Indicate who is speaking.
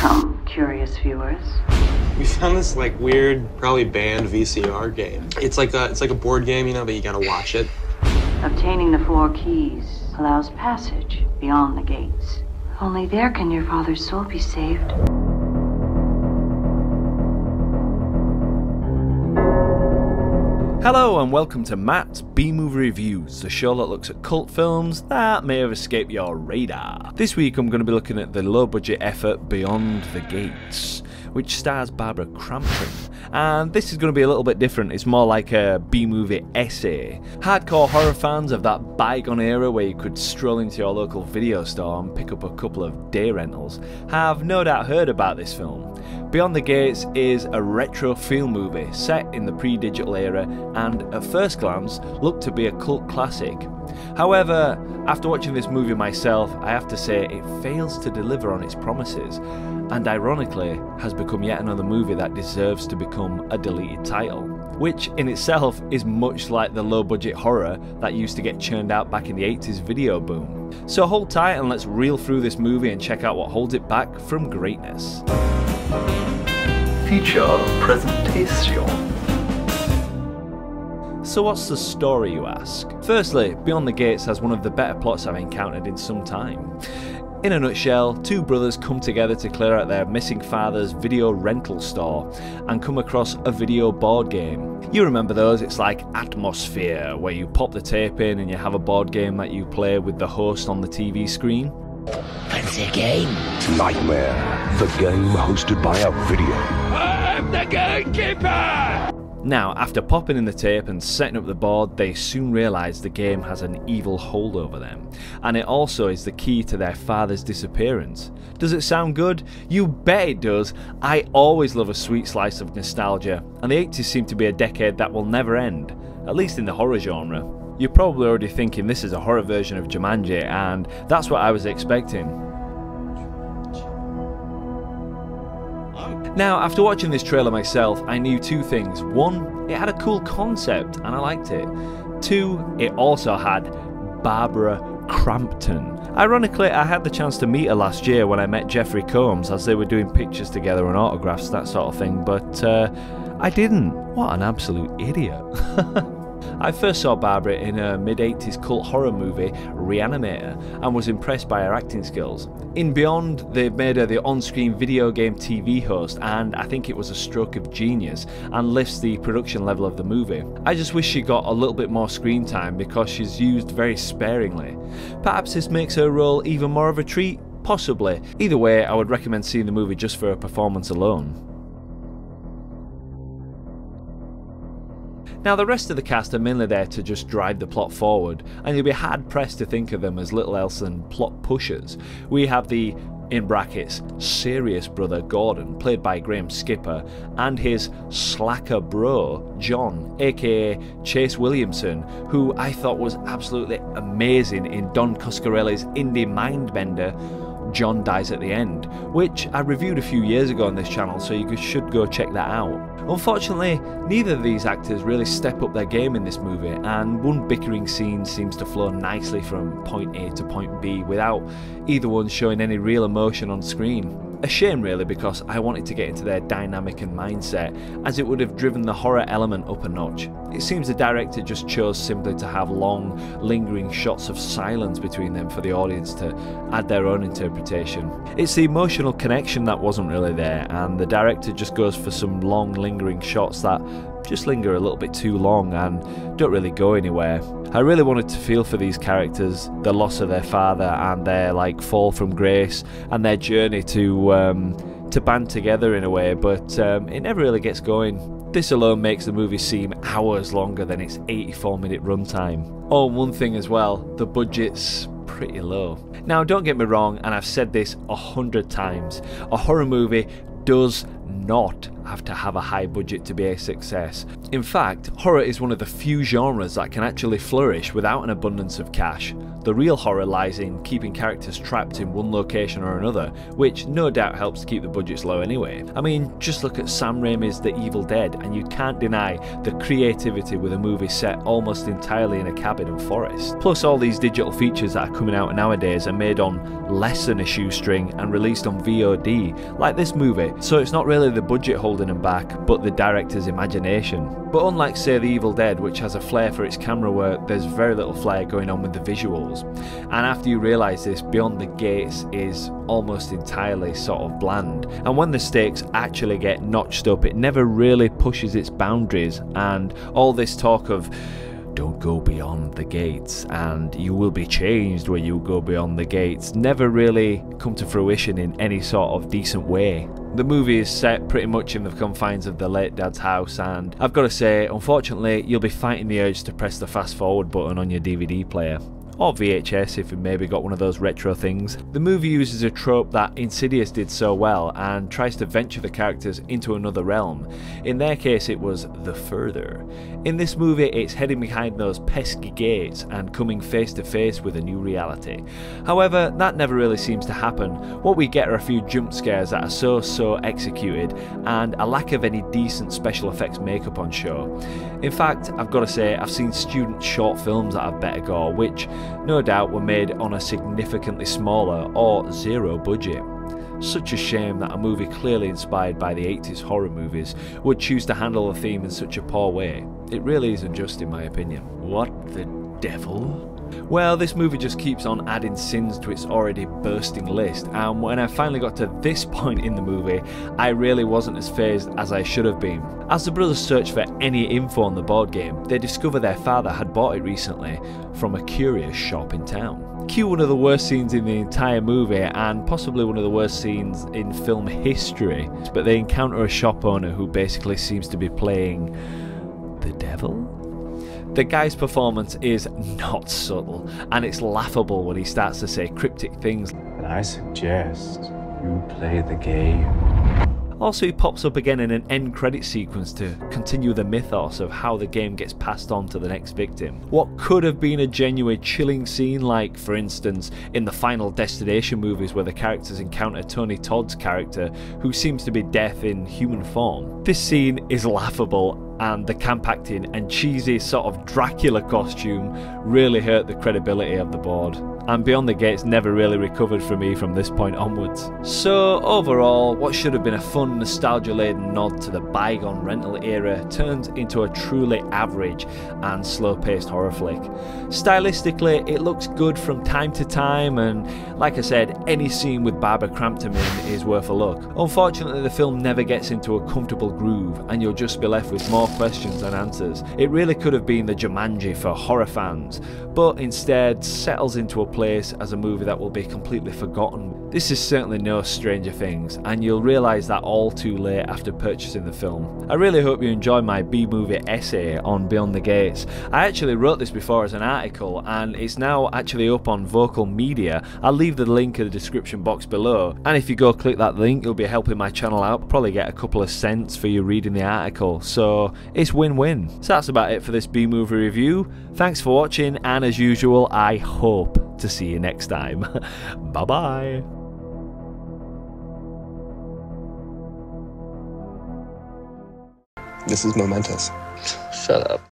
Speaker 1: Welcome, curious viewers.
Speaker 2: We found this like weird, probably banned VCR game. It's like a board game, you know, but you gotta watch it.
Speaker 1: Obtaining the 4 keys allows passage beyond the gates. Only there can your father's soul be saved.
Speaker 3: Hello and welcome to Matt's B-Movie Reviews, the show that looks at cult films that may have escaped your radar. This week I'm going to be looking at the low-budget effort Beyond the Gates, which stars Barbara Crampton. And this is going to be a little bit different. It's more like a B-movie essay. Hardcore horror fans of that bygone era where you could stroll into your local video store and pick up a couple of day rentals have no doubt heard about this film. Beyond the Gates is a retro film movie set in the pre-digital era and at first glance looked to be a cult classic. However, after watching this movie myself, I have to say it fails to deliver on its promises, and ironically has become yet another movie that deserves to become a deleted title, which in itself is much like the low-budget horror that used to get churned out back in the 80s video boom. So hold tight and let's reel through this movie and check out what holds it back from greatness.
Speaker 4: Feature presentation.
Speaker 3: So what's the story, you ask? Firstly, Beyond the Gates has one of the better plots I've encountered in some time. In a nutshell, 2 brothers come together to clear out their missing father's video rental store and come across a video board game. You remember those? It's like Atmosphere, where you pop the tape in and you have a board game that you play with the host on the TV screen.
Speaker 5: Fancy a game?
Speaker 6: Nightmare, the game hosted by a video.
Speaker 5: I'm the gatekeeper!
Speaker 3: Now, after popping in the tape and setting up the board, they soon realise the game has an evil hold over them, and it also is the key to their father's disappearance. Does it sound good? You bet it does. I always love a sweet slice of nostalgia, and the 80s seem to be a decade that will never end, at least in the horror genre. You're probably already thinking this is a horror version of Jumanji, and that's what I was expecting. Now, after watching this trailer myself, I knew 2 things. 1, it had a cool concept and I liked it. 2, it also had Barbara Crampton. Ironically, I had the chance to meet her last year when I met Jeffrey Combs as they were doing pictures together and autographs, that sort of thing, but I didn't. What an absolute idiot. I first saw Barbara in her mid-80s cult horror movie Reanimator and was impressed by her acting skills. In Beyond, they made her the on-screen video game TV host, and I think it was a stroke of genius and lifts the production level of the movie. I just wish she got a little bit more screen time because she's used very sparingly. Perhaps this makes her role even more of a treat? Possibly. Either way, I would recommend seeing the movie just for her performance alone. Now, the rest of the cast are mainly there to just drive the plot forward, and you'll be hard pressed to think of them as little else than plot pushers. We have the, in brackets, serious brother Gordon, played by Graham Skipper, and his slacker bro, John, aka Chase Williamson, who I thought was absolutely amazing in Don Coscarelli's indie mindbender, John Dies at the End, which I reviewed a few years ago on this channel, so you should go check that out. Unfortunately, neither of these actors really step up their game in this movie, and one bickering scene seems to flow nicely from point A to point B without either one showing any real emotion on screen. A shame really, because I wanted to get into their dynamic and mindset, as it would have driven the horror element up a notch. It seems the director just chose simply to have long, lingering shots of silence between them for the audience to add their own interpretation. It's the emotional connection that wasn't really there, and the director just goes for some long, lingering shots that just linger a little bit too long and don't really go anywhere. I really wanted to feel for these characters, the loss of their father and their fall from grace and their journey to band together in a way, but it never really gets going. This alone makes the movie seem hours longer than its 84-minute runtime. Oh, and one thing as well, the budget's pretty low. Now, don't get me wrong, and I've said this 100 times, a horror movie does not have to have a high budget to be a success. In fact, horror is one of the few genres that can actually flourish without an abundance of cash. The real horror lies in keeping characters trapped in one location or another, which no doubt helps to keep the budgets low anyway. I mean, just look at Sam Raimi's The Evil Dead, and you can't deny the creativity with a movie set almost entirely in a cabin and forest. Plus, all these digital features that are coming out nowadays are made on less than a shoestring and released on VOD, like this movie, so it's not really the budget holding them back, but the director's imagination. But unlike, say, The Evil Dead, which has a flair for its camera work, there's very little flair going on with the visuals. And after you realise this, Beyond the Gates is almost entirely sort of bland. And when the stakes actually get notched up, it never really pushes its boundaries, and all this talk of don't go beyond the gates and you will be changed when you go beyond the gates never really come to fruition in any sort of decent way. The movie is set pretty much in the confines of the late dad's house, and I've got to say, unfortunately, you'll be fighting the urge to press the fast forward button on your DVD player. Or VHS if you maybe got one of those retro things. The movie uses a trope that Insidious did so well and tries to venture the characters into another realm. In their case it was the further. In this movie it's heading behind those pesky gates and coming face to face with a new reality. However, that never really seems to happen. What we get are a few jump scares that are so executed and a lack of any decent special effects makeup on show. In fact, I've got to say, I've seen student short films that have better gore, which no doubt were made on a significantly smaller or zero budget. Such a shame that a movie clearly inspired by the 80s horror movies would choose to handle the theme in such a poor way. It really isn't just, in my opinion. What the devil? Well, this movie just keeps on adding sins to its already bursting list, and when I finally got to this point in the movie, I really wasn't as fazed as I should have been. As the brothers search for any info on the board game, they discover their father had bought it recently from a curious shop in town. Cue one of the worst scenes in the entire movie, and possibly one of the worst scenes in film history, but they encounter a shop owner who basically seems to be playing the devil? The guy's performance is not subtle, and it's laughable when he starts to say cryptic things.
Speaker 7: And I suggest you play the game.
Speaker 3: Also, he pops up again in an end credit sequence to continue the mythos of how the game gets passed on to the next victim. What could have been a genuine chilling scene, like for instance in the Final Destination movies where the characters encounter Tony Todd's character, who seems to be death in human form. This scene is laughable, and the camp acting and cheesy sort of Dracula costume really hurt the credibility of the board. And Beyond the Gates never really recovered for me from this point onwards. So overall, what should have been a fun, nostalgia-laden nod to the bygone rental era turns into a truly average and slow-paced horror flick. Stylistically, it looks good from time to time, and like I said, any scene with Barbara Crampton in is worth a look. Unfortunately, the film never gets into a comfortable groove, and you'll just be left with more questions than answers. It really could have been the Jumanji for horror fans, but instead settles into a place as a movie that will be completely forgotten. This is certainly no Stranger Things, and you'll realise that all too late after purchasing the film. I really hope you enjoy my B-movie essay on Beyond the Gates. I actually wrote this before as an article, and it's now actually up on Vocal Media. I'll leave the link in the description box below, and if you go click that link, you'll be helping my channel out. Probably get a couple of cents for you reading the article, so it's win-win. So that's about it for this B-movie review. Thanks for watching, and as usual, I hope to see you next time. Bye bye.
Speaker 2: This is momentous.
Speaker 4: Shut up.